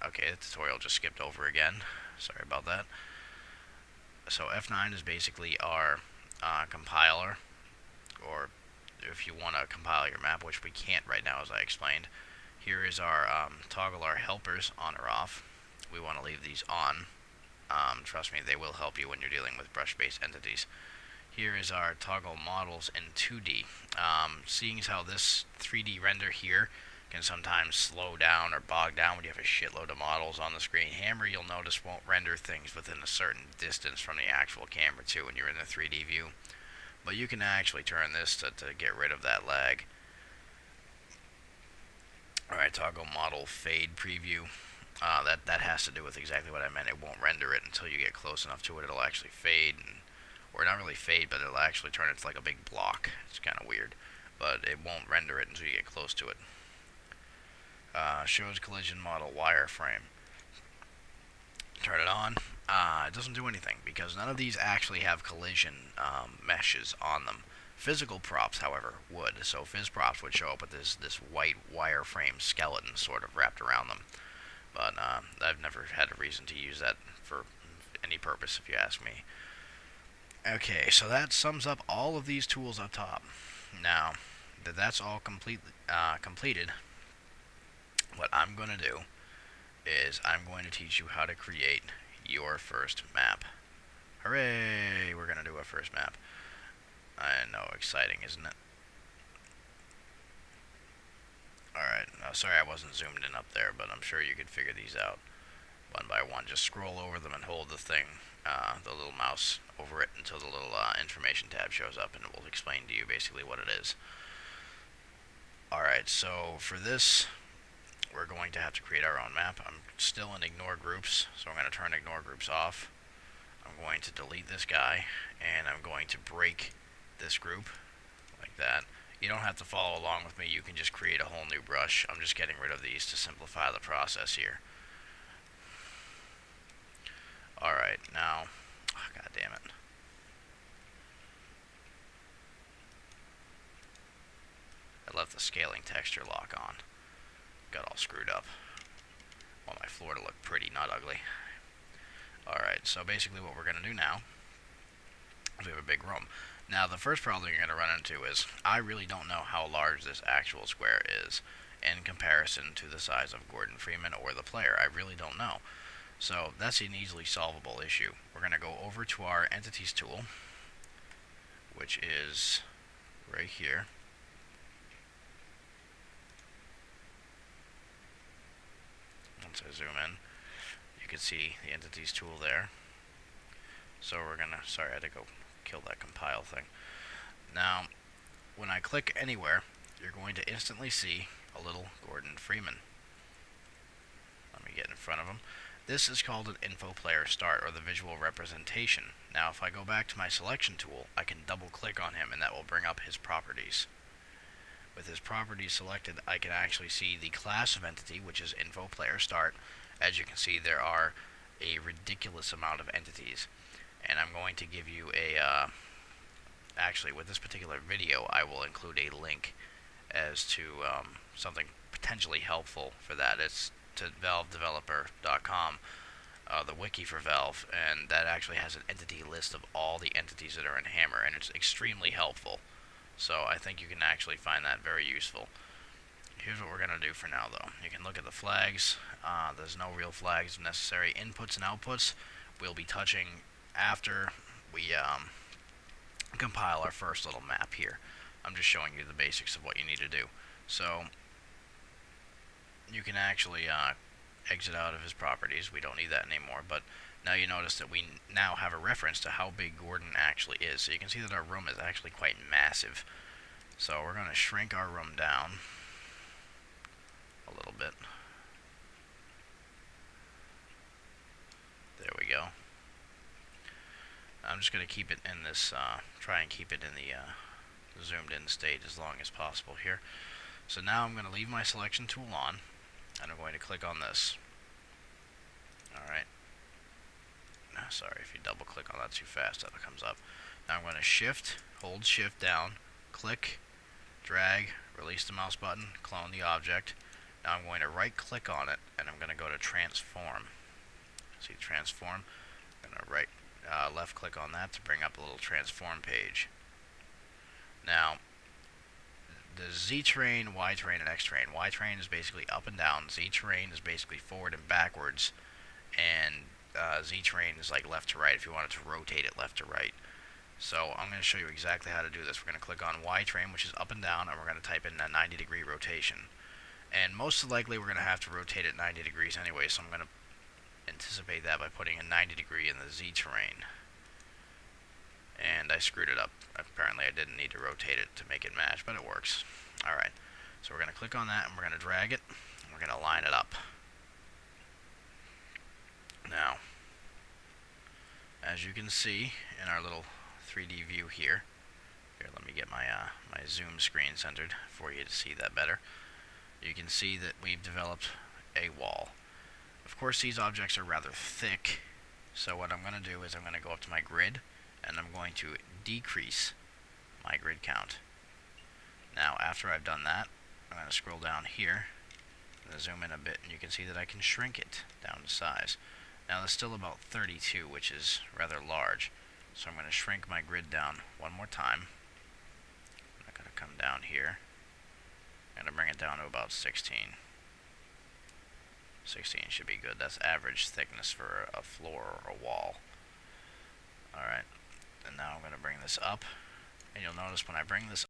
Okay, the tutorial just skipped over again. Sorry about that. So F9 is basically our compiler, or if you want to compile your map, which we can't right now as I explained. Here is our toggle our helpers on or off. We want to leave these on. Trust me, they will help you when you're dealing with brush-based entities. Here is our toggle models in 2D. Seeing as how this 3D render here can sometimes slow down or bog down when you have a shitload of models on the screen. Hammer, you'll notice, won't render things within a certain distance from the actual camera too when you're in the 3D view. But you can actually turn this to get rid of that lag. Alright, toggle model fade preview. That has to do with exactly what I meant. It won't render it until you get close enough to it. It'll actually fade, or not really fade, but it'll actually turn it to like a big block. It's kind of weird, but it won't render it until you get close to it. Shows collision model wireframe. Turn it on. It doesn't do anything because none of these actually have collision meshes on them. Physical props, however, would. So phys props would show up with this white wireframe skeleton sort of wrapped around them. But I've never had a reason to use that for any purpose, if you ask me. Okay, so that sums up all of these tools up top. Now that that's all completed, what I'm going to do is I'm going to teach you how to create your first map. Hooray! We're going to do a first map. I know, exciting, isn't it? Alright, sorry I wasn't zoomed in up there, but I'm sure you could figure these out one by one. Just scroll over them and hold the thing, the little mouse over it until the little information tab shows up, and it will explain to you basically what it is. Alright, so for this, we're going to have to create our own map. I'm still in ignore groups, so I'm going to turn ignore groups off. I'm going to delete this guy, and I'm going to break this group, like that. You don't have to follow along with me, you can just create a whole new brush. I'm just getting rid of these to simplify the process here. Alright, now, oh, god damn it. I left the scaling texture lock on. Got all screwed up. I want my floor to look pretty, not ugly. Alright, so basically what we're going to do now is we have a big room. Now, the first problem you're going to run into is I really don't know how large this actual square is in comparison to the size of Gordon Freeman or the player. I really don't know. So that's an easily solvable issue. We're going to go over to our entities tool, which is right here. Once I zoom in, you can see the entities tool there. So we're going to, sorry, I had to go kill that compile thing. Now, when I click anywhere, you're going to instantly see a little Gordon Freeman. Let me get in front of him. This is called an info player start, or the visual representation. Now, if I go back to my selection tool, I can double click on him and that will bring up his properties. With his properties selected, I can actually see the class of entity, which is info player start. As you can see, there are a ridiculous amount of entities. And I'm going to give you a, actually with this particular video, I will include a link as to something potentially helpful for that. It's to valvedeveloper.com, the wiki for Valve, and that actually has an entity list of all the entities that are in Hammer, and it's extremely helpful. So I think you can actually find that very useful. Here's what we're going to do for now, though. You can look at the flags. There's no real flags necessary. Inputs and outputs we'll be touching after we compile our first little map here. I'm just showing you the basics of what you need to do. So you can actually exit out of his properties. We don't need that anymore, but now you notice that we now have a reference to how big Gordon actually is. So you can see that our room is actually quite massive. So we're going to shrink our room down a little bit. There we go. I'm just going to keep it in this, try and keep it in the zoomed in state as long as possible here. So now I'm going to leave my selection tool on, and I'm going to click on this. Alright. Sorry, if you double click on that too fast, that comes up. Now I'm going to hold shift down, click, drag, release the mouse button, clone the object. Now I'm going to right click on it, and I'm going to go to to transform. See transform? I'm going to left click on that to bring up a little transform page. Now, the Z train, Y train, and X train. Y train is basically up and down. Z train is basically forward and backwards. And Z train is like left to right if you wanted to rotate it left to right. So I'm going to show you exactly how to do this. We're going to click on Y train, which is up and down, and we're going to type in a 90-degree rotation. And most likely we're going to have to rotate it 90 degrees anyway, so I'm going to anticipate that by putting a 90 degree in the Z terrain. And I screwed it up. Apparently I didn't need to rotate it to make it match, but it works. Alright, so we're going to click on that and we're going to drag it, and we're going to line it up. Now, as you can see in our little 3D view here, let me get my zoom screen centered for you to see that better. You can see that we've developed a wall. Of course, these objects are rather thick, so what I'm going to do is I'm going to go up to my grid, and I'm going to decrease my grid count. Now, after I've done that, I'm going to scroll down here, and zoom in a bit, and you can see that I can shrink it down to size. Now, that's still about 32, which is rather large, so I'm going to shrink my grid down one more time. I'm going to come down here. I'm going to bring it down to about 16. 16 should be good. That's average thickness for a floor or a wall. Alright, and now I'm going to bring this up, and you'll notice when I bring this